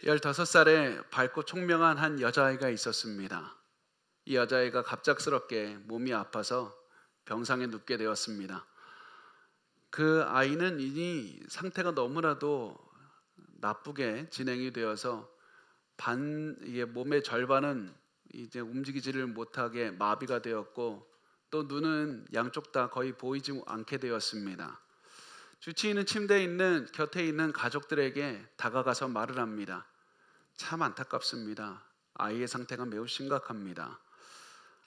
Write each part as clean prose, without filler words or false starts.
15살에 밝고 총명한 한 여자아이가 있었습니다. 이 여자아이가 갑작스럽게 몸이 아파서 병상에 눕게 되었습니다. 그 아이는 이미 상태가 너무나도 나쁘게 진행이 되어서 이게 몸의 절반은 이제 움직이지를 못하게 마비가 되었고, 또 눈은 양쪽 다 거의 보이지 않게 되었습니다. 주치의는 침대에 있는 곁에 있는 가족들에게 다가가서 말을 합니다. 참 안타깝습니다. 아이의 상태가 매우 심각합니다.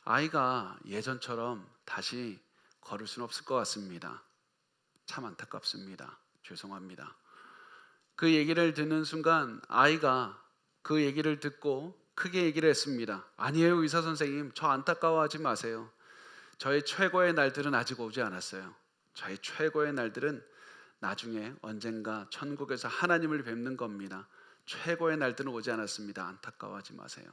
아이가 예전처럼 다시 걸을 수는 없을 것 같습니다. 참 안타깝습니다. 죄송합니다. 그 얘기를 듣는 순간 아이가 그 얘기를 듣고 크게 얘기를 했습니다. 아니에요, 의사 선생님. 저 안타까워하지 마세요. 저의 최고의 날들은 아직 오지 않았어요. 저의 최고의 날들은 나중에 언젠가 천국에서 하나님을 뵙는 겁니다. 최고의 날들은 오지 않았습니다. 안타까워하지 마세요.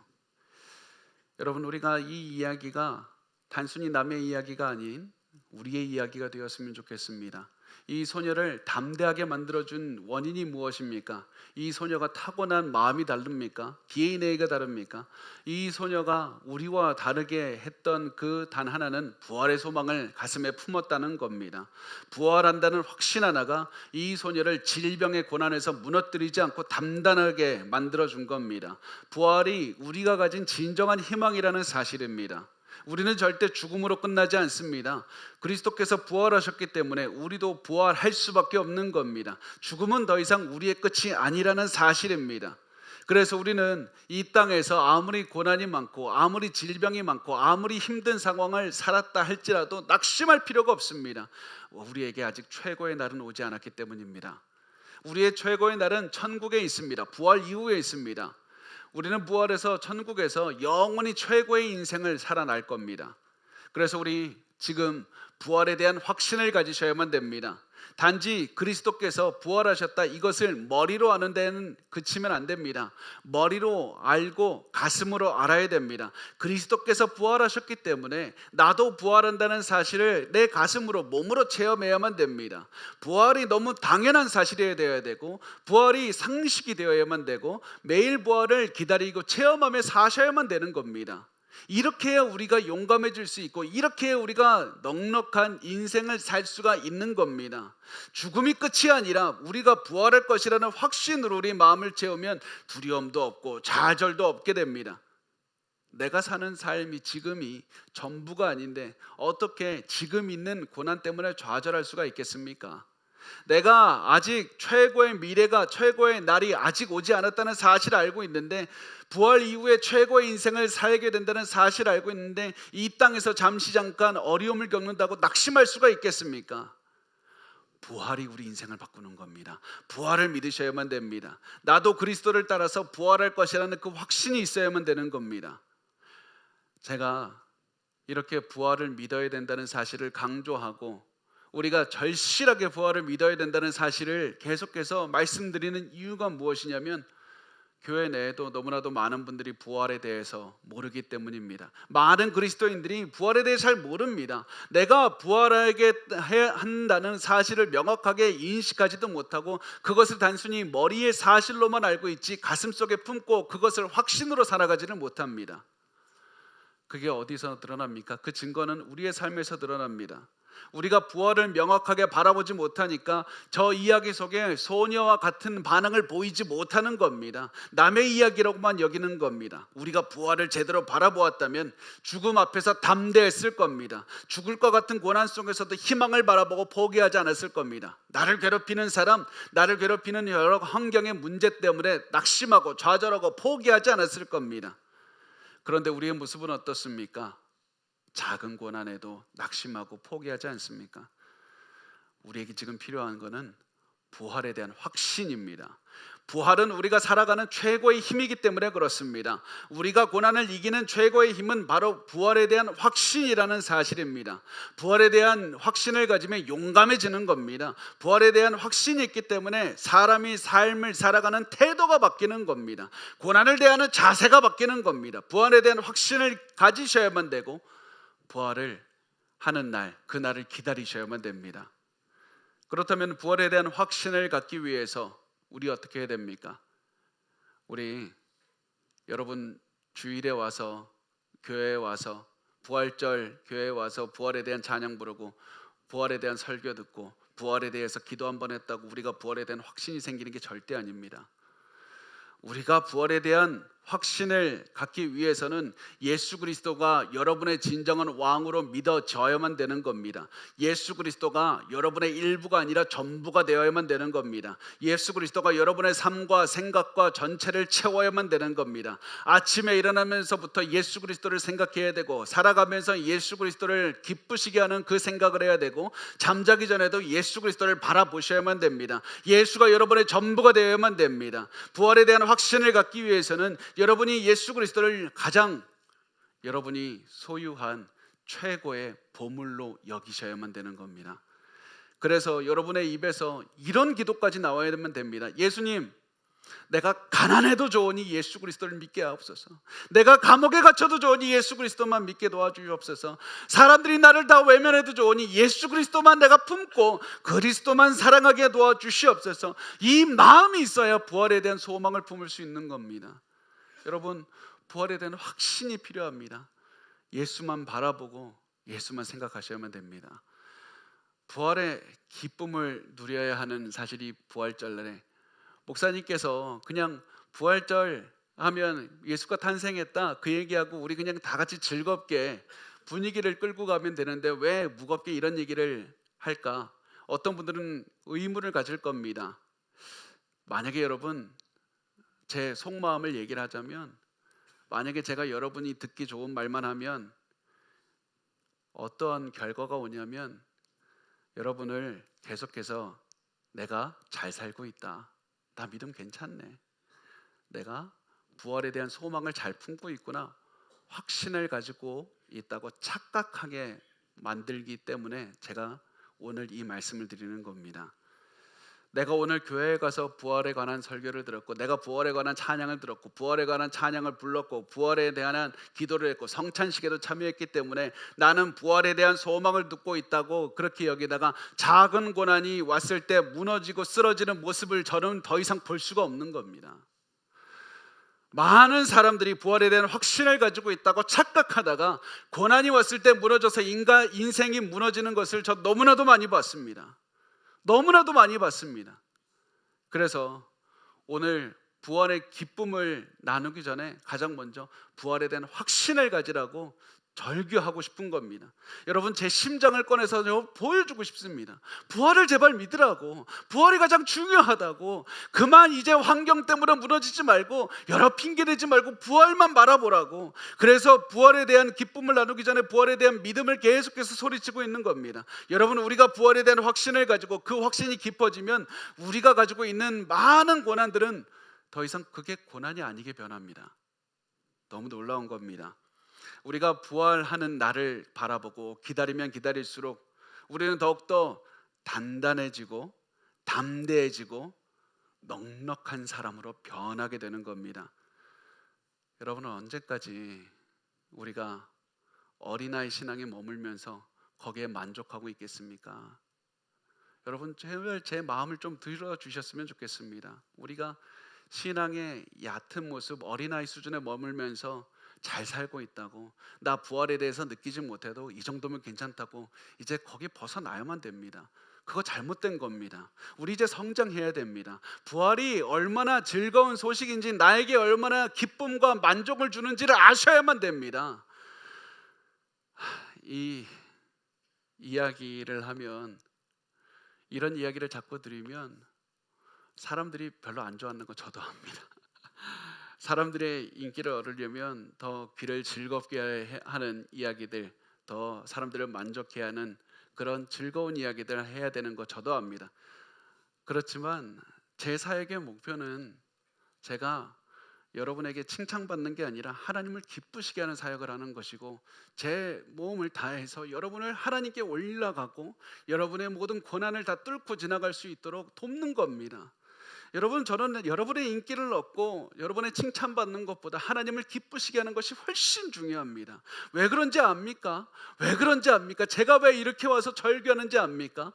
여러분, 우리가 이 이야기가 단순히 남의 이야기가 아닌 우리의 이야기가 되었으면 좋겠습니다. 이 소녀를 담대하게 만들어준 원인이 무엇입니까? 이 소녀가 타고난 마음이 다릅니까? DNA가 다릅니까? 이 소녀가 우리와 다르게 했던 그 단 하나는 부활의 소망을 가슴에 품었다는 겁니다. 부활한다는 확신 하나가 이 소녀를 질병의 고난에서 무너뜨리지 않고 단단하게 만들어준 겁니다. 부활이 우리가 가진 진정한 희망이라는 사실입니다. 우리는 절대 죽음으로 끝나지 않습니다. 그리스도께서 부활하셨기 때문에 우리도 부활할 수밖에 없는 겁니다. 죽음은 더 이상 우리의 끝이 아니라는 사실입니다. 그래서 우리는 이 땅에서 아무리 고난이 많고 아무리 질병이 많고 아무리 힘든 상황을 살았다 할지라도 낙심할 필요가 없습니다. 우리에게 아직 최고의 날은 오지 않았기 때문입니다. 우리의 최고의 날은 천국에 있습니다. 부활 이후에 있습니다. 우리는 부활해서 천국에서 영원히 최고의 인생을 살아날 겁니다. 그래서 우리 지금 부활에 대한 확신을 가지셔야만 됩니다. 단지 그리스도께서 부활하셨다 이것을 머리로 아는 데는 그치면 안 됩니다. 머리로 알고 가슴으로 알아야 됩니다. 그리스도께서 부활하셨기 때문에 나도 부활한다는 사실을 내 가슴으로 몸으로 체험해야만 됩니다. 부활이 너무 당연한 사실이 되어야 되고 부활이 상식이 되어야만 되고 매일 부활을 기다리고 체험하며 사셔야만 되는 겁니다. 이렇게 해야 우리가 용감해질 수 있고 이렇게 해야 우리가 넉넉한 인생을 살 수가 있는 겁니다. 죽음이 끝이 아니라 우리가 부활할 것이라는 확신으로 우리 마음을 채우면 두려움도 없고 좌절도 없게 됩니다. 내가 사는 삶이 지금이 전부가 아닌데 어떻게 지금 있는 고난 때문에 좌절할 수가 있겠습니까? 내가 아직 최고의 미래가 최고의 날이 아직 오지 않았다는 사실을 알고 있는데 부활 이후에 최고의 인생을 살게 된다는 사실을 알고 있는데 이 땅에서 잠시 잠깐 어려움을 겪는다고 낙심할 수가 있겠습니까? 부활이 우리 인생을 바꾸는 겁니다. 부활을 믿으셔야만 됩니다. 나도 그리스도를 따라서 부활할 것이라는 그 확신이 있어야만 되는 겁니다. 제가 이렇게 부활을 믿어야 된다는 사실을 강조하고 우리가 절실하게 부활을 믿어야 된다는 사실을 계속해서 말씀드리는 이유가 무엇이냐면 교회 내에도 너무나도 많은 분들이 부활에 대해서 모르기 때문입니다. 많은 그리스도인들이 부활에 대해 잘 모릅니다. 내가 부활하게 한다는 사실을 명확하게 인식하지도 못하고 그것을 단순히 머리의 사실로만 알고 있지 가슴속에 품고 그것을 확신으로 살아가지는 못합니다. 그게 어디서 드러납니까? 그 증거는 우리의 삶에서 드러납니다. 우리가 부활을 명확하게 바라보지 못하니까 저 이야기 속에 소녀와 같은 반응을 보이지 못하는 겁니다. 남의 이야기라고만 여기는 겁니다. 우리가 부활을 제대로 바라보았다면 죽음 앞에서 담대했을 겁니다. 죽을 것 같은 고난 속에서도 희망을 바라보고 포기하지 않았을 겁니다. 나를 괴롭히는 사람, 나를 괴롭히는 여러 환경의 문제 때문에 낙심하고 좌절하고 포기하지 않았을 겁니다. 그런데 우리의 모습은 어떻습니까? 작은 고난에도 낙심하고 포기하지 않습니까? 우리에게 지금 필요한 것은 부활에 대한 확신입니다. 부활은 우리가 살아가는 최고의 힘이기 때문에 그렇습니다. 우리가 고난을 이기는 최고의 힘은 바로 부활에 대한 확신이라는 사실입니다. 부활에 대한 확신을 가지면 용감해지는 겁니다. 부활에 대한 확신이 있기 때문에 사람이 삶을 살아가는 태도가 바뀌는 겁니다. 고난을 대하는 자세가 바뀌는 겁니다. 부활에 대한 확신을 가지셔야만 되고 부활을 하는 날, 그 날을 기다리셔야만 됩니다. 그렇다면 부활에 대한 확신을 갖기 위해서 우리 어떻게 해야 됩니까? 우리 여러분 주일에 와서 교회에 와서 부활절 교회에 와서 부활에 대한 찬양 부르고 부활에 대한 설교 듣고 부활에 대해서 기도 한번 했다고 우리가 부활에 대한 확신이 생기는 게 절대 아닙니다. 우리가 부활에 대한 확신을 갖기 위해서는 예수 그리스도가 여러분의 진정한 왕으로 믿어져야만 되는 겁니다. 예수 그리스도가 여러분의 일부가 아니라 전부가 되어야만 되는 겁니다. 예수 그리스도가 여러분의 삶과 생각과 전체를 채워야만 되는 겁니다. 아침에 일어나면서부터 예수 그리스도를 생각해야 되고 살아가면서 예수 그리스도를 기쁘시게 하는 그 생각을 해야 되고 잠자기 전에도 예수 그리스도를 바라보셔야만 됩니다. 예수가 여러분의 전부가 되어야만 됩니다. 부활에 대한 확신을 갖기 위해서는 여러분이 예수 그리스도를 가장 여러분이 소유한 최고의 보물로 여기셔야만 되는 겁니다. 그래서 여러분의 입에서 이런 기도까지 나와야만 됩니다. 예수님, 내가 가난해도 좋으니 예수 그리스도를 믿게 하옵소서. 내가 감옥에 갇혀도 좋으니 예수 그리스도만 믿게 도와주옵소서. 사람들이 나를 다 외면해도 좋으니 예수 그리스도만 내가 품고 그리스도만 사랑하게 도와주시옵소서. 이 마음이 있어야 부활에 대한 소망을 품을 수 있는 겁니다. 여러분, 부활에 대한 확신이 필요합니다. 예수만 바라보고 예수만 생각하셔야만 됩니다. 부활의 기쁨을 누려야 하는 사실이 부활절날에 목사님께서 그냥 부활절 하면 예수가 탄생했다 그 얘기하고 우리 그냥 다 같이 즐겁게 분위기를 끌고 가면 되는데 왜 무겁게 이런 얘기를 할까? 어떤 분들은 의문을 가질 겁니다. 만약에 여러분 제 속마음을 얘기를 하자면, 만약에 제가 여러분이 듣기 좋은 말만 하면 어떠한 결과가 오냐면 여러분을 계속해서 내가 잘 살고 있다, 나 믿음 괜찮네, 내가 부활에 대한 소망을 잘 품고 있구나, 확신을 가지고 있다고 착각하게 만들기 때문에 제가 오늘 이 말씀을 드리는 겁니다. 내가 오늘 교회에 가서 부활에 관한 설교를 들었고 내가 부활에 관한 찬양을 들었고 부활에 관한 찬양을 불렀고 부활에 대한 기도를 했고 성찬식에도 참여했기 때문에 나는 부활에 대한 소망을 듣고 있다고 그렇게 여기다가 작은 고난이 왔을 때 무너지고 쓰러지는 모습을 저는 더 이상 볼 수가 없는 겁니다. 많은 사람들이 부활에 대한 확신을 가지고 있다고 착각하다가 고난이 왔을 때 무너져서 인생이 무너지는 것을 저 너무나도 많이 봤습니다. 너무나도 많이 봤습니다. 그래서 오늘 부활의 기쁨을 나누기 전에 가장 먼저 부활에 대한 확신을 가지라고 절규하고 싶은 겁니다. 여러분, 제 심장을 꺼내서 보여주고 싶습니다. 부활을 제발 믿으라고, 부활이 가장 중요하다고. 그만 이제 환경 때문에 무너지지 말고 여러 핑계 대지 말고 부활만 바라보라고. 그래서 부활에 대한 기쁨을 나누기 전에 부활에 대한 믿음을 계속해서 소리치고 있는 겁니다. 여러분, 우리가 부활에 대한 확신을 가지고 그 확신이 깊어지면 우리가 가지고 있는 많은 고난들은 더 이상 그게 고난이 아니게 변합니다. 너무 놀라운 겁니다. 우리가 부활하는 날을 바라보고 기다리면 기다릴수록 우리는 더욱더 단단해지고 담대해지고 넉넉한 사람으로 변하게 되는 겁니다. 여러분은 언제까지 우리가 어린아이 신앙에 머물면서 거기에 만족하고 있겠습니까? 여러분, 제발 제 마음을 좀 들어주셨으면 좋겠습니다. 우리가 신앙의 얕은 모습, 어린아이 수준에 머물면서 잘 살고 있다고, 나 부활에 대해서 느끼지 못해도 이 정도면 괜찮다고 이제 거기 벗어나야만 됩니다. 그거 잘못된 겁니다. 우리 이제 성장해야 됩니다. 부활이 얼마나 즐거운 소식인지, 나에게 얼마나 기쁨과 만족을 주는지를 아셔야만 됩니다. 이 이야기를 하면, 이런 이야기를 자꾸 드리면 사람들이 별로 안 좋아하는 거 저도 압니다. 사람들의 인기를 얻으려면 더 귀를 즐겁게 하는 이야기들, 더 사람들을 만족해 하는 그런 즐거운 이야기들을 해야 되는 거 저도 압니다. 그렇지만 제 사역의 목표는 제가 여러분에게 칭찬받는 게 아니라 하나님을 기쁘시게 하는 사역을 하는 것이고, 제 몸을 다해서 여러분을 하나님께 올라가고 여러분의 모든 고난을 다 뚫고 지나갈 수 있도록 돕는 겁니다. 여러분, 저는 여러분의 인기를 얻고 여러분의 칭찬받는 것보다 하나님을 기쁘시게 하는 것이 훨씬 중요합니다. 왜 그런지 압니까? 왜 그런지 압니까? 제가 왜 이렇게 와서 절규하는지 압니까?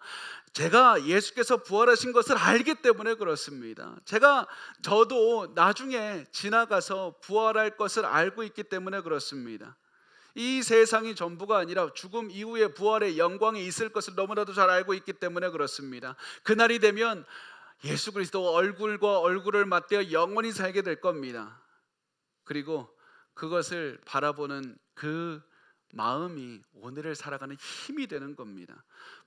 제가 예수께서 부활하신 것을 알기 때문에 그렇습니다. 저도 나중에 지나가서 부활할 것을 알고 있기 때문에 그렇습니다. 이 세상이 전부가 아니라 죽음 이후에 부활의 영광이 있을 것을 너무나도 잘 알고 있기 때문에 그렇습니다. 그날이 되면 예수 그리스도 얼굴과 얼굴을 맞대어 영원히 살게 될 겁니다. 그리고 그것을 바라보는 그 마음이 오늘을 살아가는 힘이 되는 겁니다.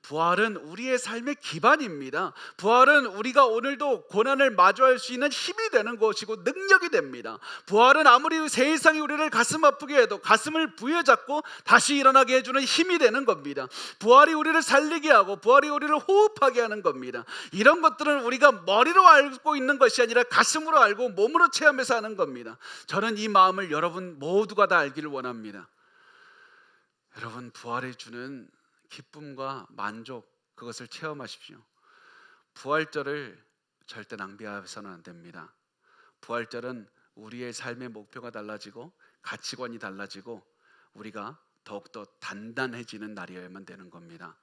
부활은 우리의 삶의 기반입니다. 부활은 우리가 오늘도 고난을 마주할 수 있는 힘이 되는 것이고 능력이 됩니다. 부활은 아무리 세상이 우리를 가슴 아프게 해도 가슴을 부여잡고 다시 일어나게 해주는 힘이 되는 겁니다. 부활이 우리를 살리게 하고 부활이 우리를 호흡하게 하는 겁니다. 이런 것들은 우리가 머리로 알고 있는 것이 아니라 가슴으로 알고 몸으로 체험해서 하는 겁니다. 저는 이 마음을 여러분 모두가 다 알기를 원합니다. 여러분, 부활해 주는 기쁨과 만족, 그것을 체험하십시오. 부활절을 절대 낭비해서는 안 됩니다. 부활절은 우리의 삶의 목표가 달라지고 가치관이 달라지고 우리가 더욱더 단단해지는 날이어야만 되는 겁니다.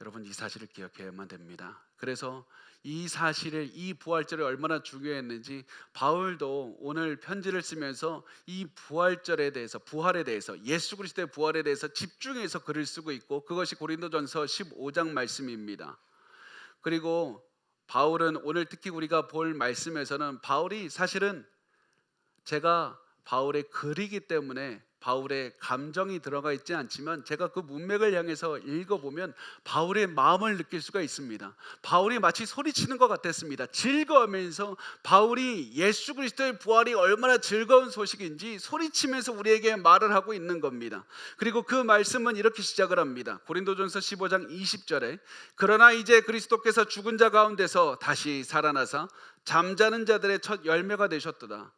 여러분, 이 사실을 기억해야만 됩니다. 그래서 이 사실을, 이 부활절이 얼마나 중요했는지 바울도 오늘 편지를 쓰면서 이 부활절에 대해서, 부활에 대해서, 예수 그리스도의 부활에 대해서 집중해서 글을 쓰고 있고, 그것이 고린도전서 15장 말씀입니다. 그리고 바울은 오늘 특히 우리가 볼 말씀에서는 바울이 사실은, 제가 바울의 글이기 때문에 바울의 감정이 들어가 있지 않지만 제가 그 문맥을 향해서 읽어보면 바울의 마음을 느낄 수가 있습니다. 바울이 마치 소리치는 것 같았습니다. 즐거우면서 바울이 예수 그리스도의 부활이 얼마나 즐거운 소식인지 소리치면서 우리에게 말을 하고 있는 겁니다. 그리고 그 말씀은 이렇게 시작을 합니다. 고린도전서 15장 20절에 그러나 이제 그리스도께서 죽은 자 가운데서 다시 살아나사 잠자는 자들의 첫 열매가 되셨도다.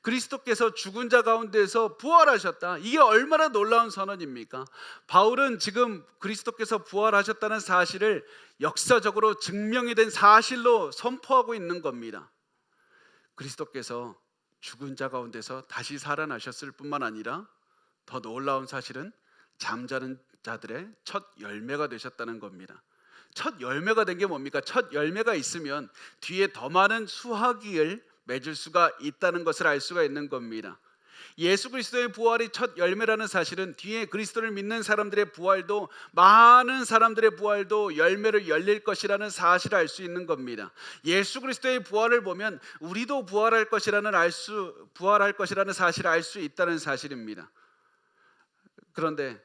그리스도께서 죽은 자 가운데서 부활하셨다. 이게 얼마나 놀라운 선언입니까? 바울은 지금 그리스도께서 부활하셨다는 사실을 역사적으로 증명이 된 사실로 선포하고 있는 겁니다. 그리스도께서 죽은 자 가운데서 다시 살아나셨을 뿐만 아니라 더 놀라운 사실은 잠자는 자들의 첫 열매가 되셨다는 겁니다. 첫 열매가 된 게 뭡니까? 첫 열매가 있으면 뒤에 더 많은 수확을 맺을 수가 있다는 것을 알 수가 있는 겁니다. 예수 그리스도의 부활이 첫 열매라는 사실은 뒤에 그리스도를 믿는 사람들의 부활도, 많은 사람들의 부활도 열매를 열릴 것이라는 사실을 알 수 있는 겁니다. 예수 그리스도의 부활을 보면 우리도 부활할 것이라는 사실을 알 수 있다는 사실입니다. 그런데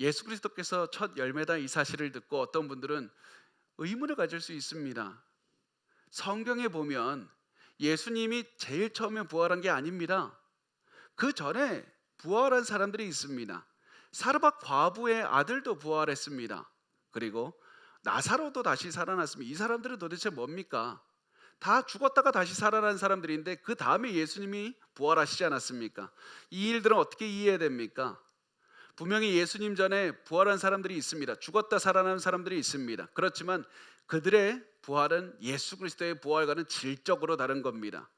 예수 그리스도께서 첫 열매다 이 사실을 듣고 어떤 분들은 의문을 가질 수 있습니다. 성경에 보면 예수님이 제일 처음에 부활한 게 아닙니다. 그 전에 부활한 사람들이 있습니다. 사르밧 과부의 아들도 부활했습니다. 그리고 나사로도 다시 살아났습니다. 이 사람들은 도대체 뭡니까? 다 죽었다가 다시 살아난 사람들인데 그 다음에 예수님이 부활하시지 않았습니까? 이 일들은 어떻게 이해해야 됩니까? 분명히 예수님 전에 부활한 사람들이 있습니다. 죽었다 살아난 사람들이 있습니다. 그렇지만 그들의 부활은 예수 그리스도의 부활과는 질적으로 다른 겁니다.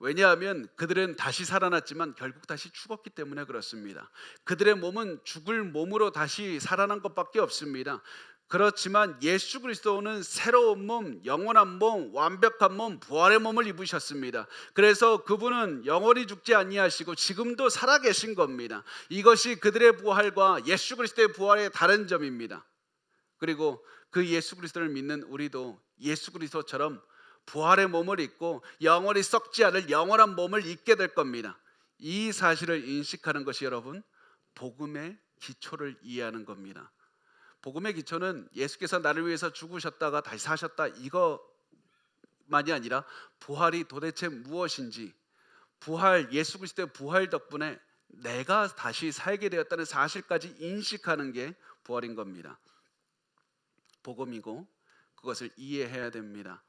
왜냐하면 그들은 다시 살아났지만 결국 다시 죽었기 때문에 그렇습니다. 그들의 몸은 죽을 몸으로 다시 살아난 것밖에 없습니다. 그렇지만 예수 그리스도는 새로운 몸, 영원한 몸, 완벽한 몸, 부활의 몸을 입으셨습니다. 그래서 그분은 영원히 죽지 아니하시고 지금도 살아계신 겁니다. 이것이 그들의 부활과 예수 그리스도의 부활의 다른 점입니다. 그리고 그 예수 그리스도를 믿는 우리도 예수 그리스도처럼 부활의 몸을 입고 영원히 썩지 않을 영원한 몸을 입게 될 겁니다. 이 사실을 인식하는 것이 여러분 복음의 기초를 이해하는 겁니다. 복음의 기초는 예수께서 나를 위해서 죽으셨다가 다시 사셨다 이것만이 아니라 부활이 도대체 무엇인지, 예수 그리스도의 부활 덕분에 내가 다시 살게 되었다는 사실까지 인식하는 게 부활인 겁니다. 복음이고 그것을 이해해야 됩니다.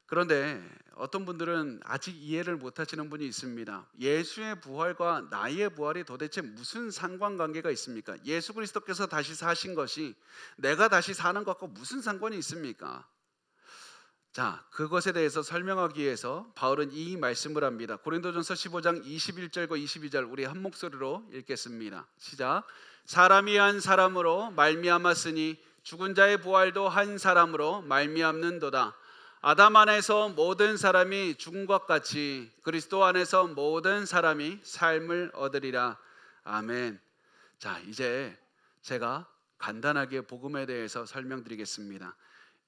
그런데 어떤 분들은 아직 이해를 못하시는 분이 있습니다. 예수의 부활과 나의 부활이 도대체 무슨 상관관계가 있습니까? 예수 그리스도께서 다시 사신 것이 내가 다시 사는 것과 무슨 상관이 있습니까? 자, 그것에 대해서 설명하기 위해서 바울은 이 말씀을 합니다. 고린도전서 15장 21절과 22절 우리 한 목소리로 읽겠습니다. 시작. 사람이 한 사람으로 말미암았으니 죽은 자의 부활도 한 사람으로 말미암는도다. 아담 안에서 모든 사람이 죽은 것 같이 그리스도 안에서 모든 사람이 삶을 얻으리라. 아멘. 자, 이제 제가 간단하게 복음에 대해서 설명드리겠습니다.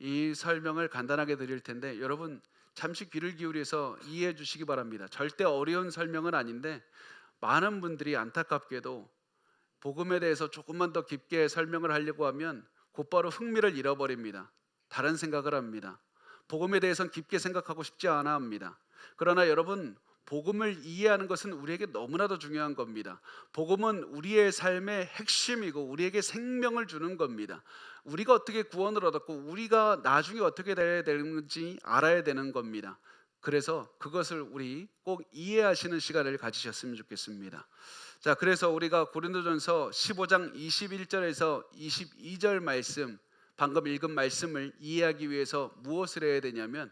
이 설명을 간단하게 드릴 텐데 여러분 잠시 귀를 기울여서 이해해 주시기 바랍니다. 절대 어려운 설명은 아닌데 많은 분들이 안타깝게도 복음에 대해서 조금만 더 깊게 설명을 하려고 하면 곧바로 흥미를 잃어버립니다. 다른 생각을 합니다. 복음에 대해서는 깊게 생각하고 싶지 않아 합니다. 그러나 여러분, 복음을 이해하는 것은 우리에게 너무나도 중요한 겁니다. 복음은 우리의 삶의 핵심이고 우리에게 생명을 주는 겁니다. 우리가 어떻게 구원을 얻었고 우리가 나중에 어떻게 돼야 되는지 알아야 되는 겁니다. 그래서 그것을 우리 꼭 이해하시는 시간을 가지셨으면 좋겠습니다. 자, 그래서 우리가 고린도전서 15장 21절에서 22절 말씀, 방금 읽은 말씀을 이해하기 위해서 무엇을 해야 되냐면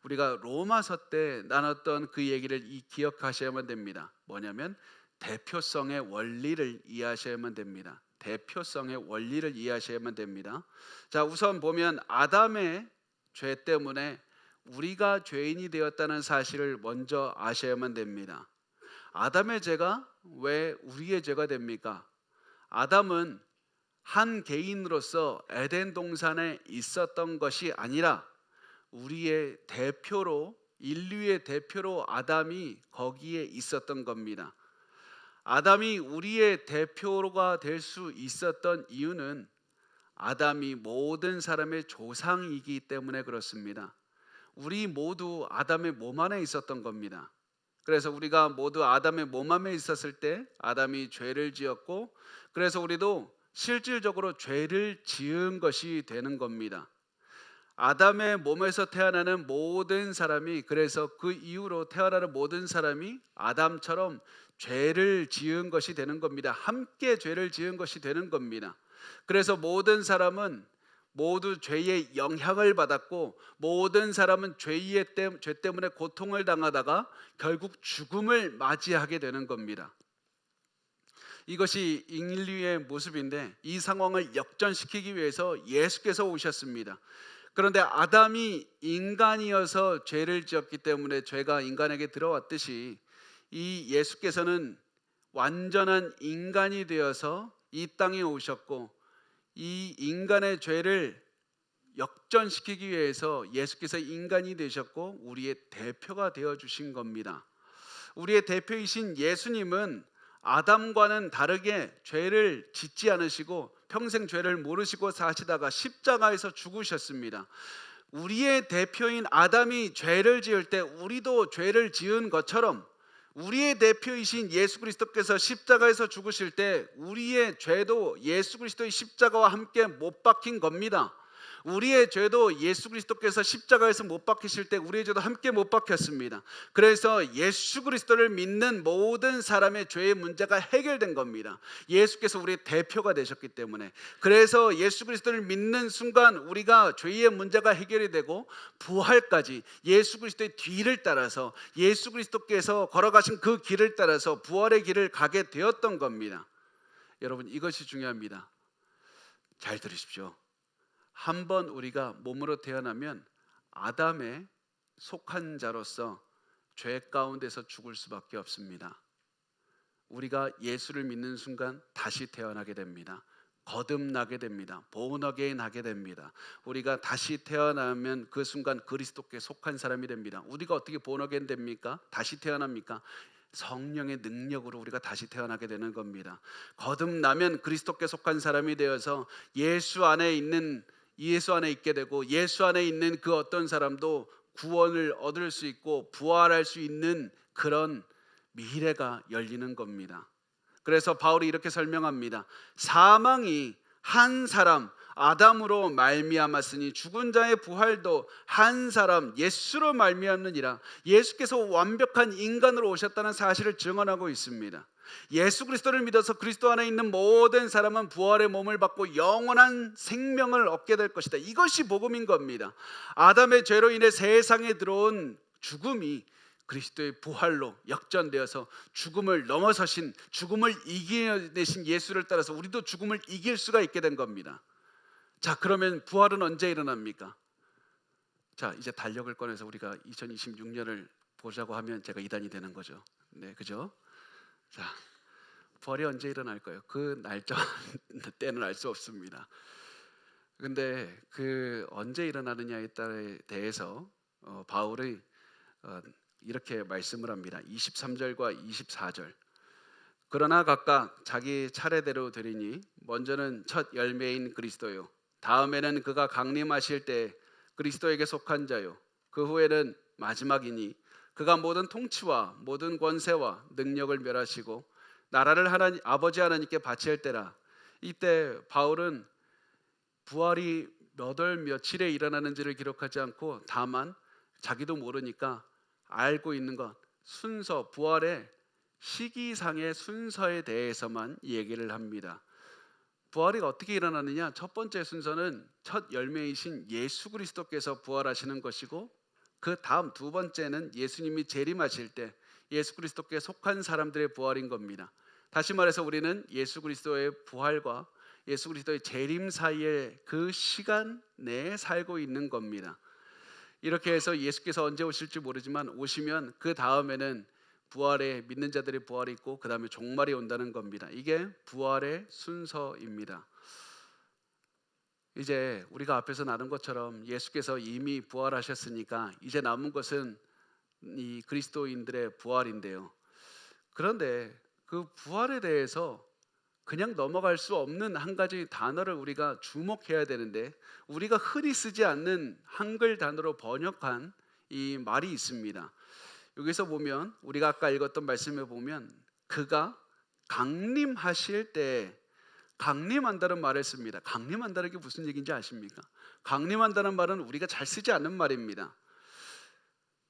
우리가 로마서 때 나눴던 그 얘기를 기억하셔야만 됩니다. 뭐냐면 대표성의 원리를 이해하셔야만 됩니다. 대표성의 원리를 이해하셔야만 됩니다. 자, 우선 보면 아담의 죄 때문에 우리가 죄인이 되었다는 사실을 먼저 아셔야만 됩니다. 아담의 죄가 왜 우리의 죄가 됩니까? 아담은 한 개인으로서 에덴 동산에 있었던 것이 아니라 우리의 대표로, 인류의 대표로 아담이 거기에 있었던 겁니다. 아담이 우리의 대표가 될 수 있었던 이유는 아담이 모든 사람의 조상이기 때문에 그렇습니다. 우리 모두 아담의 몸 안에 있었던 겁니다. 그래서 우리가 모두 아담의 몸 안에 있었을 때 아담이 죄를 지었고, 그래서 우리도 실질적으로 죄를 지은 것이 되는 겁니다. 아담의 몸에서 태어나는 모든 사람이, 그래서 그 이후로 태어나는 모든 사람이 아담처럼 죄를 지은 것이 되는 겁니다. 함께 죄를 지은 것이 되는 겁니다. 그래서 모든 사람은 모두 죄의 영향을 받았고 모든 사람은 죄 때문에 고통을 당하다가 결국 죽음을 맞이하게 되는 겁니다. 이것이 인류의 모습인데 이 상황을 역전시키기 위해서 예수께서 오셨습니다. 그런데 아담이 인간이어서 죄를 지었기 때문에 죄가 인간에게 들어왔듯이 이 예수께서는 완전한 인간이 되어서 이 땅에 오셨고 이 인간의 죄를 역전시키기 위해서 예수께서 인간이 되셨고 우리의 대표가 되어 주신 겁니다. 우리의 대표이신 예수님은 아담과는 다르게 죄를 짓지 않으시고 평생 죄를 모르시고 사시다가 십자가에서 죽으셨습니다. 우리의 대표인 아담이 죄를 지을 때 우리도 죄를 지은 것처럼 우리의 대표이신 예수 그리스도께서 십자가에서 죽으실 때 우리의 죄도 예수 그리스도의 십자가와 함께 못 박힌 겁니다. 우리의 죄도 예수 그리스도께서 십자가에서 못 박히실 때 우리의 죄도 함께 못 박혔습니다. 그래서 예수 그리스도를 믿는 모든 사람의 죄의 문제가 해결된 겁니다. 예수께서 우리의 대표가 되셨기 때문에. 그래서 예수 그리스도를 믿는 순간 우리가 죄의 문제가 해결이 되고 부활까지 예수 그리스도의 뒤를 따라서 예수 그리스도께서 걸어가신 그 길을 따라서 부활의 길을 가게 되었던 겁니다. 여러분, 이것이 중요합니다. 잘 들으십시오. 한번 우리가 몸으로 태어나면 아담에 속한 자로서 죄 가운데서 죽을 수밖에 없습니다. 우리가 예수를 믿는 순간 다시 태어나게 됩니다. 거듭나게 됩니다. born again 하게 됩니다. 우리가 다시 태어나면 그 순간 그리스도께 속한 사람이 됩니다. 우리가 어떻게 born again 됩니까? 다시 태어납니까? 성령의 능력으로 우리가 다시 태어나게 되는 겁니다. 거듭나면 그리스도께 속한 사람이 되어서 예수 안에 있게 되고 예수 안에 있는 그 어떤 사람도 구원을 얻을 수 있고 부활할 수 있는 그런 미래가 열리는 겁니다. 그래서 바울이 이렇게 설명합니다. 사망이 한 사람 아담으로 말미암았으니 죽은 자의 부활도 한 사람 예수로 말미암느니라. 예수께서 완벽한 인간으로 오셨다는 사실을 증언하고 있습니다. 예수 그리스도를 믿어서 그리스도 안에 있는 모든 사람은 부활의 몸을 받고 영원한 생명을 얻게 될 것이다. 이것이 복음인 겁니다. 아담의 죄로 인해 세상에 들어온 죽음이 그리스도의 부활로 역전되어서 죽음을 넘어서신, 죽음을 이겨내신 예수를 따라서 우리도 죽음을 이길 수가 있게 된 겁니다. 자, 그러면 부활은 언제 일어납니까? 자, 이제 달력을 꺼내서 우리가 2026년을 보자고 하면 제가 이단이 되는 거죠. 네, 그죠? 자, 부활이 언제 일어날까요? 그 날짜 때는 알 수 없습니다. 근데 그 언제 일어나느냐에 대해서 바울이 이렇게 말씀을 합니다. 23절과 24절. 그러나 각각 자기 차례대로 되리니 먼저는 첫 열매인 그리스도요, 다음에는 그가 강림하실 때 그리스도에게 속한 자요, 그 후에는 마지막이니 그가 모든 통치와 모든 권세와 능력을 멸하시고 나라를 아버지 하나님께 바칠 때라. 이때 바울은 부활이 몇 월 며칠에 일어나는지를 기록하지 않고 다만 자기도 모르니까 알고 있는 것, 순서, 부활의 시기상의 순서에 대해서만 얘기를 합니다. 부활이 어떻게 일어나느냐? 첫 번째 순서는 첫 열매이신 예수 그리스도께서 부활하시는 것이고, 그 다음 두 번째는 예수님이 재림하실 때 예수 그리스도께 속한 사람들의 부활인 겁니다. 다시 말해서 우리는 예수 그리스도의 부활과 예수 그리스도의 재림 사이에 그 시간 내에 살고 있는 겁니다. 이렇게 해서 예수께서 언제 오실지 모르지만 오시면 그 다음에는 부활에 믿는 자들의 부활이 있고 그 다음에 종말이 온다는 겁니다. 이게 부활의 순서입니다. 이제 우리가 앞에서 나눈 것처럼 예수께서 이미 부활하셨으니까 이제 남은 것은 이 그리스도인들의 부활인데요. 그런데 그 부활에 대해서 그냥 넘어갈 수 없는 한 가지 단어를 우리가 주목해야 되는데, 우리가 흔히 쓰지 않는 한글 단어로 번역한 이 말이 있습니다. 여기서 보면 우리가 아까 읽었던 말씀에 보면 그가 강림하실 때, 강림한다는 말을 씁니다. 강림한다는 게 무슨 얘기인지 아십니까? 강림한다는 말은 우리가 잘 쓰지 않는 말입니다.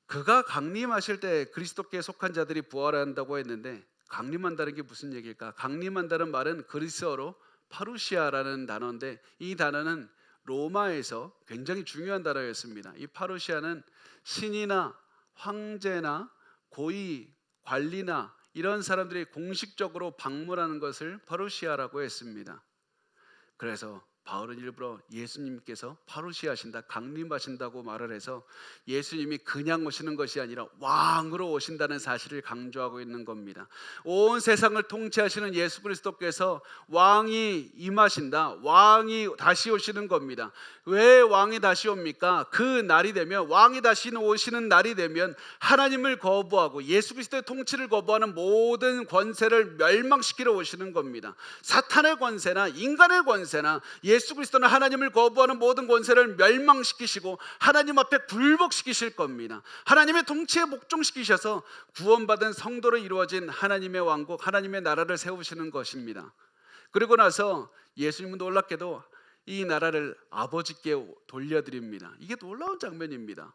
그가 강림하실 때 그리스도께 속한 자들이 부활한다고 했는데, 강림한다는 게 무슨 얘기일까? 강림한다는 말은 그리스어로 파루시아라는 단어인데, 이 단어는 로마에서 굉장히 중요한 단어였습니다. 이 파루시아는 신이나 황제나 고위 관리나 이런 사람들이 공식적으로 방문하는 것을 파루시아라고 했습니다. 그래서 바울은 일부러 예수님께서 파루시아신다, 강림하신다고 말을 해서 예수님이 그냥 오시는 것이 아니라 왕으로 오신다는 사실을 강조하고 있는 겁니다. 온 세상을 통치하시는 예수 그리스도께서 왕이 임하신다, 왕이 다시 오시는 겁니다. 왜 왕이 다시 옵니까? 그 날이 되면, 왕이 다시 오시는 날이 되면 하나님을 거부하고 예수 그리스도의 통치를 거부하는 모든 권세를 멸망시키러 오시는 겁니다. 사탄의 권세나 인간의 권세나 예수 그리스도는 하나님을 거부하는 모든 권세를 멸망시키시고 하나님 앞에 굴복시키실 겁니다. 하나님의 통치에 복종시키셔서 구원받은 성도로 이루어진 하나님의 왕국, 하나님의 나라를 세우시는 것입니다. 그리고 나서 예수님은 놀랍게도 이 나라를 아버지께 돌려드립니다. 이게 놀라운 장면입니다.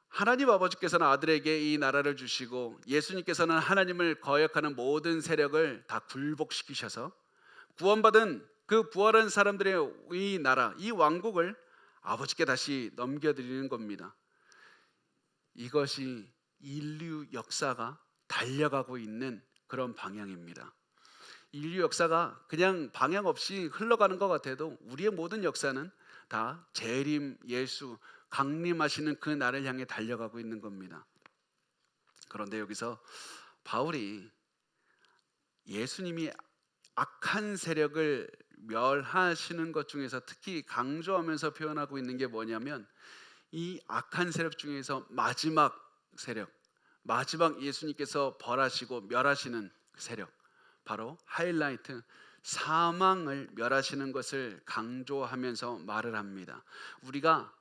하나님 아버지께서는 아들에게 이 나라를 주시고 예수님께서는 하나님을 거역하는 모든 세력을 다 굴복시키셔서 구원받은 그 부활한 사람들의 이 나라, 이 왕국을 아버지께 다시 넘겨드리는 겁니다. 이것이 인류 역사가 달려가고 있는 그런 방향입니다. 인류 역사가 그냥 방향 없이 흘러가는 것 같아도 우리의 모든 역사는 다 재림, 예수, 강림하시는 그 날을 향해 달려가고 있는 겁니다. 그런데 여기서 바울이 예수님이 악한 세력을 멸하시는 것 중에서 특히 강조하면서 표현하고 있는 게 뭐냐면, 이 악한 세력 중에서 마지막 세력, 마지막 예수님께서 벌하시고 멸하시는 세력, 바로 하이라이트, 사망을 멸하시는 것을 강조하면서 말을 합니다. 우리가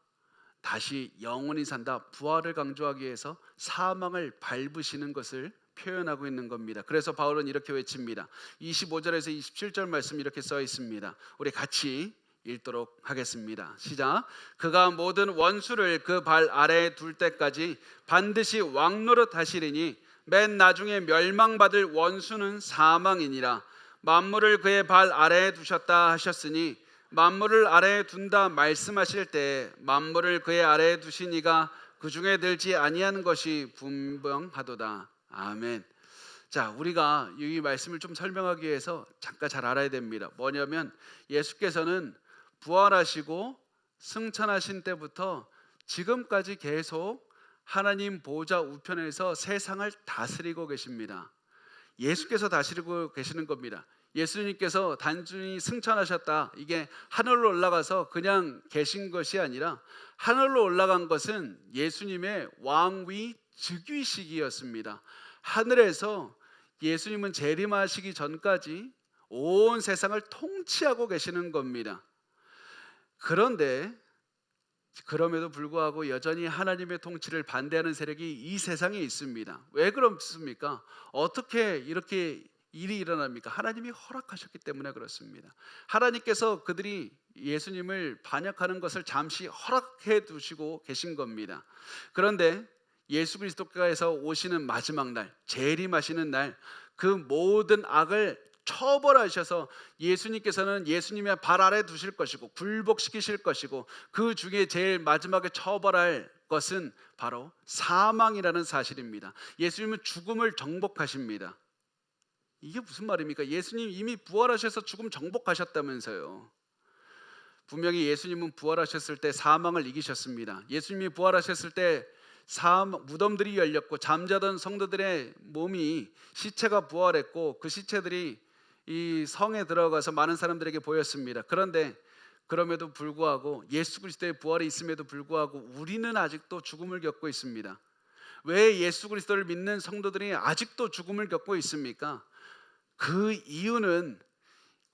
다시 영원히 산다, 부활을 강조하기 위해서 사망을 밟으시는 것을 표현하고 있는 겁니다. 그래서 바울은 이렇게 외칩니다. 25절에서 27절 말씀 이렇게 써 있습니다. 우리 같이 읽도록 하겠습니다. 시작. 그가 모든 원수를 그 발 아래에 둘 때까지 반드시 왕노릇 하시리니 맨 나중에 멸망받을 원수는 사망이니라. 만물을 그의 발 아래에 두셨다 하셨으니 만물을 아래에 둔다 말씀하실 때 만물을 그의 아래에 두신 이가 그 중에 들지 아니하는 것이 분명하도다. 아멘. 자, 우리가 이 말씀을 좀 설명하기 위해서 잠깐 잘 알아야 됩니다. 뭐냐면 예수께서는 부활하시고 승천하신 때부터 지금까지 계속 하나님 보좌 우편에서 세상을 다스리고 계십니다. 예수께서 다스리고 계시는 겁니다. 예수님께서 단순히 승천하셨다, 이게 하늘로 올라가서 그냥 계신 것이 아니라 하늘로 올라간 것은 예수님의 왕위 즉위식이었습니다. 하늘에서 예수님은 재림하시기 전까지 온 세상을 통치하고 계시는 겁니다. 그런데 그럼에도 불구하고 여전히 하나님의 통치를 반대하는 세력이 이 세상에 있습니다. 왜 그렇습니까? 어떻게 이렇게 일이 일어납니까? 하나님이 허락하셨기 때문에 그렇습니다. 하나님께서 그들이 예수님을 반역하는 것을 잠시 허락해 두시고 계신 겁니다. 그런데 예수 그리스도께서 오시는 마지막 날, 재림하시는 날, 그 모든 악을 처벌하셔서 예수님께서는 예수님의 발 아래 두실 것이고 굴복시키실 것이고 그 중에 제일 마지막에 처벌할 것은 바로 사망이라는 사실입니다. 예수님은 죽음을 정복하십니다. 이게 무슨 말입니까? 예수님 이미 부활하셔서 죽음 정복하셨다면서요. 분명히 예수님은 부활하셨을 때 사망을 이기셨습니다. 예수님이 부활하셨을 때 무덤들이 열렸고 잠자던 성도들의 몸이 시체가 부활했고 그 시체들이 이 성에 들어가서 많은 사람들에게 보였습니다. 그런데 그럼에도 불구하고 예수 그리스도의 부활이 있음에도 불구하고 우리는 아직도 죽음을 겪고 있습니다. 왜 예수 그리스도를 믿는 성도들이 아직도 죽음을 겪고 있습니까? 그 이유는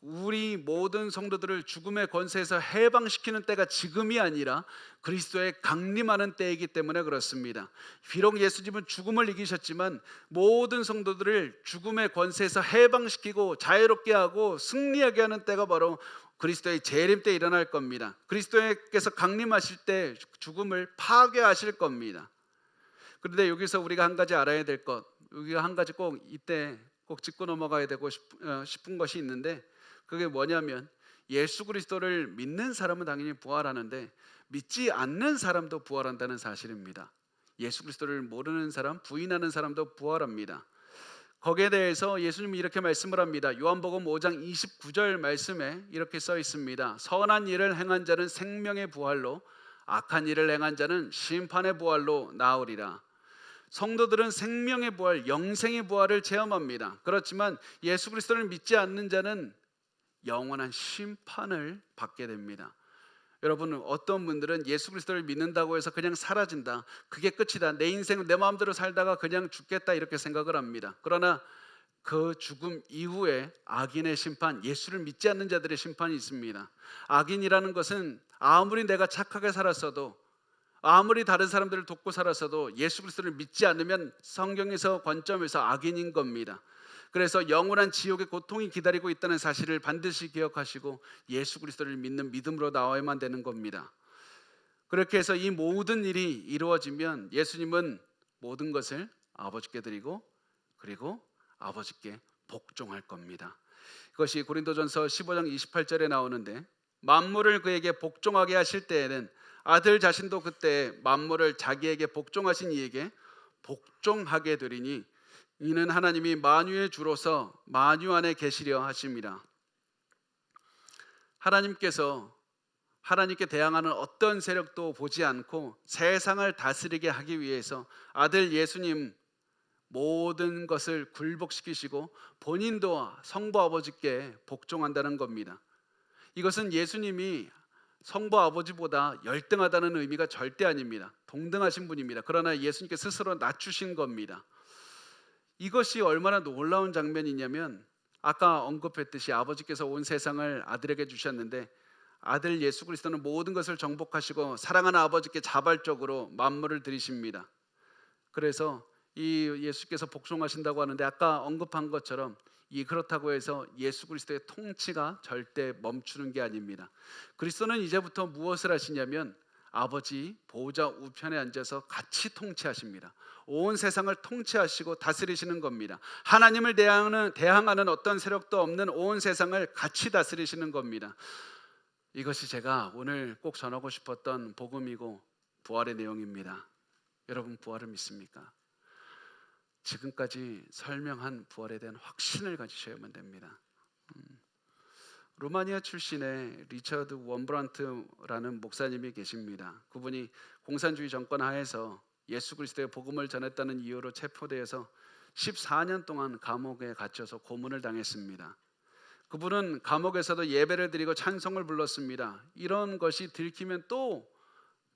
우리 모든 성도들을 죽음의 권세에서 해방시키는 때가 지금이 아니라 그리스도의 강림하는 때이기 때문에 그렇습니다. 비록 예수님은 죽음을 이기셨지만 모든 성도들을 죽음의 권세에서 해방시키고 자유롭게 하고 승리하게 하는 때가 바로 그리스도의 재림 때 일어날 겁니다. 그리스도께서 강림하실 때 죽음을 파괴하실 겁니다. 그런데 여기서 우리가 한 가지 알아야 될 것, 우리가 한 가지 꼭 이때 꼭 짚고 넘어가야 되고 싶은 것이 있는데, 그게 뭐냐면 예수 그리스도를 믿는 사람은 당연히 부활하는데 믿지 않는 사람도 부활한다는 사실입니다. 예수 그리스도를 모르는 사람, 부인하는 사람도 부활합니다. 거기에 대해서 예수님이 이렇게 말씀을 합니다. 요한복음 5장 29절 말씀에 이렇게 써 있습니다. 선한 일을 행한 자는 생명의 부활로, 악한 일을 행한 자는 심판의 부활로 나으리라. 성도들은 생명의 부활, 영생의 부활을 체험합니다. 그렇지만 예수 그리스도를 믿지 않는 자는 영원한 심판을 받게 됩니다. 여러분, 어떤 분들은 예수 그리스도를 믿는다고 해서 그냥 사라진다, 그게 끝이다, 내 인생은 내 마음대로 살다가 그냥 죽겠다, 이렇게 생각을 합니다. 그러나 그 죽음 이후에 악인의 심판, 예수를 믿지 않는 자들의 심판이 있습니다. 악인이라는 것은 아무리 내가 착하게 살았어도, 아무리 다른 사람들을 돕고 살았어도 예수 그리스도를 믿지 않으면 성경에서 관점에서 악인인 겁니다. 그래서 영원한 지옥의 고통이 기다리고 있다는 사실을 반드시 기억하시고 예수 그리스도를 믿는 믿음으로 나와야만 되는 겁니다. 그렇게 해서 이 모든 일이 이루어지면 예수님은 모든 것을 아버지께 드리고 그리고 아버지께 복종할 겁니다. 그것이 고린도전서 15장 28절에 나오는데, 만물을 그에게 복종하게 하실 때에는 아들 자신도 그때 만물을 자기에게 복종하신 이에게 복종하게 되리니 이는 하나님이 만유의 주로서 만유 안에 계시려 하심이라. 하나님께서 하나님께 대항하는 어떤 세력도 보지 않고 세상을 다스리게 하기 위해서 아들 예수님 모든 것을 굴복시키시고 본인도 성부 아버지께 복종한다는 겁니다. 이것은 예수님이 성부 아버지보다 열등하다는 의미가 절대 아닙니다. 동등하신 분입니다. 그러나 예수님께 스스로 낮추신 겁니다. 이것이 얼마나 놀라운 장면이냐면, 아까 언급했듯이 아버지께서 온 세상을 아들에게 주셨는데 아들 예수 그리스도는 모든 것을 정복하시고 사랑하는 아버지께 자발적으로 만물을 드리십니다. 그래서 이 예수께서 복종하신다고 하는데 아까 언급한 것처럼 그렇다고 해서 예수 그리스도의 통치가 절대 멈추는 게 아닙니다. 그리스도는 이제부터 무엇을 하시냐면 아버지 보좌 우편에 앉아서 같이 통치하십니다. 온 세상을 통치하시고 다스리시는 겁니다. 하나님을 대항하는 어떤 세력도 없는 온 세상을 같이 다스리시는 겁니다. 이것이 제가 오늘 꼭 전하고 싶었던 복음이고 부활의 내용입니다. 여러분, 부활을 믿습니까? 지금까지 설명한 부활에 대한 확신을 가지셔야만 됩니다. 루마니아 출신의 리처드 원브란트라는 목사님이 계십니다. 그분이 공산주의 정권 하에서 예수 그리스도의 복음을 전했다는 이유로 체포되어서 14년 동안 감옥에 갇혀서 고문을 당했습니다. 그분은 감옥에서도 예배를 드리고 찬송을 불렀습니다. 이런 것이 들키면 또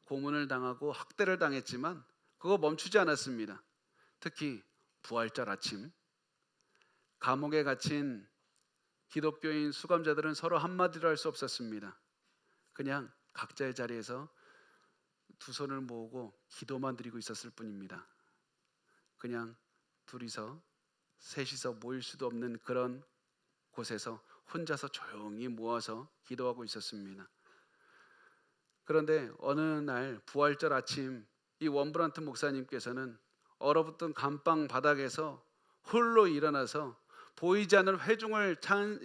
고문을 당하고 학대를 당했지만 그거 멈추지 않았습니다. 특히 부활절 아침, 감옥에 갇힌 기독교인 수감자들은 서로 한마디로 할 수 없었습니다. 그냥 각자의 자리에서 두 손을 모으고 기도만 드리고 있었을 뿐입니다. 그냥 둘이서 셋이서 모일 수도 없는 그런 곳에서 혼자서 조용히 모아서 기도하고 있었습니다. 그런데 어느 날 부활절 아침 이 원브란트 목사님께서는 얼어붙은 감방 바닥에서 홀로 일어나서 보이지 않는 회중을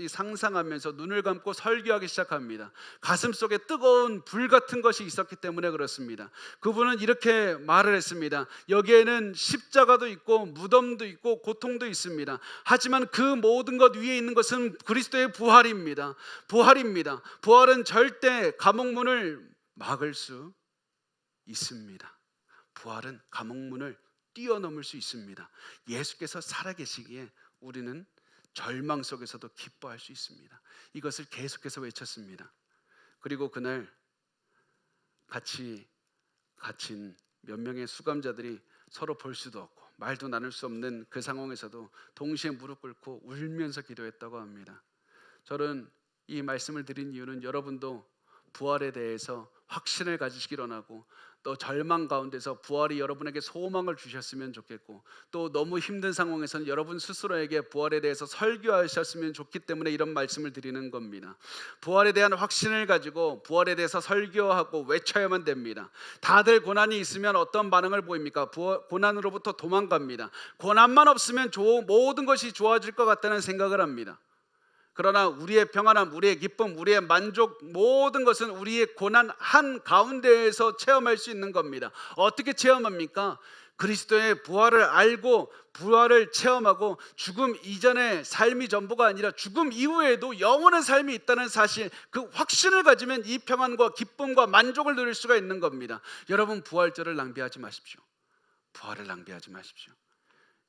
상상하면서 눈을 감고 설교하기 시작합니다. 가슴속에 뜨거운 불 같은 것이 있었기 때문에 그렇습니다. 그분은 이렇게 말을 했습니다. 여기에는 십자가도 있고 무덤도 있고 고통도 있습니다. 하지만 그 모든 것 위에 있는 것은 그리스도의 부활입니다. 부활입니다. 부활은 절대 감옥문을 막을 수 있습니다. 부활은 감옥문을 뛰어넘을 수 있습니다. 예수께서 살아계시기에 우리는 절망 속에서도 기뻐할 수 있습니다. 이것을 계속해서 외쳤습니다. 그리고 그날 같이 갇힌 몇 명의 수감자들이 서로 볼 수도 없고 말도 나눌 수 없는 그 상황에서도 동시에 무릎 꿇고 울면서 기도했다고 합니다. 저는 이 말씀을 드린 이유는 여러분도 부활에 대해서 확신을 가지시길 원하고 또 절망 가운데서 부활이 여러분에게 소망을 주셨으면 좋겠고 또 너무 힘든 상황에서는 여러분 스스로에게 부활에 대해서 설교하셨으면 좋기 때문에 이런 말씀을 드리는 겁니다. 부활에 대한 확신을 가지고 부활에 대해서 설교하고 외쳐야만 됩니다. 다들 고난이 있으면 어떤 반응을 보입니까? 고난으로부터 도망갑니다. 고난만 없으면 모든 것이 좋아질 것 같다는 생각을 합니다. 그러나 우리의 평안함, 우리의 기쁨, 우리의 만족 모든 것은 우리의 고난 한가운데에서 체험할 수 있는 겁니다. 어떻게 체험합니까? 그리스도의 부활을 알고 부활을 체험하고 죽음 이전의 삶이 전부가 아니라 죽음 이후에도 영원한 삶이 있다는 사실, 그 확신을 가지면 이 평안과 기쁨과 만족을 누릴 수가 있는 겁니다. 여러분, 부활절을 낭비하지 마십시오. 부활을 낭비하지 마십시오.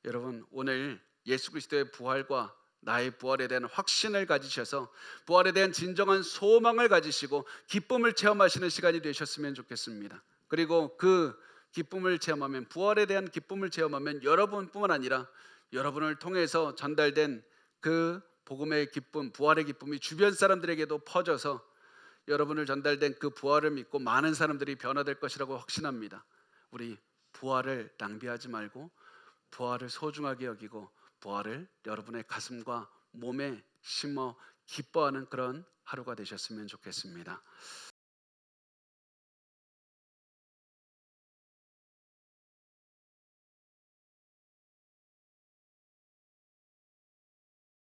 여러분, 오늘 예수 그리스도의 부활과 나의 부활에 대한 확신을 가지셔서 부활에 대한 진정한 소망을 가지시고 기쁨을 체험하시는 시간이 되셨으면 좋겠습니다. 그리고 그 기쁨을 체험하면, 부활에 대한 기쁨을 체험하면 여러분뿐만 아니라 여러분을 통해서 전달된 그 복음의 기쁨, 부활의 기쁨이 주변 사람들에게도 퍼져서 여러분을 전달된 그 부활을 믿고 많은 사람들이 변화될 것이라고 확신합니다. 우리 부활을 낭비하지 말고 부활을 소중하게 여기고 부활을 여러분의 가슴과 몸에 심어 기뻐하는 그런 하루가 되셨으면 좋겠습니다.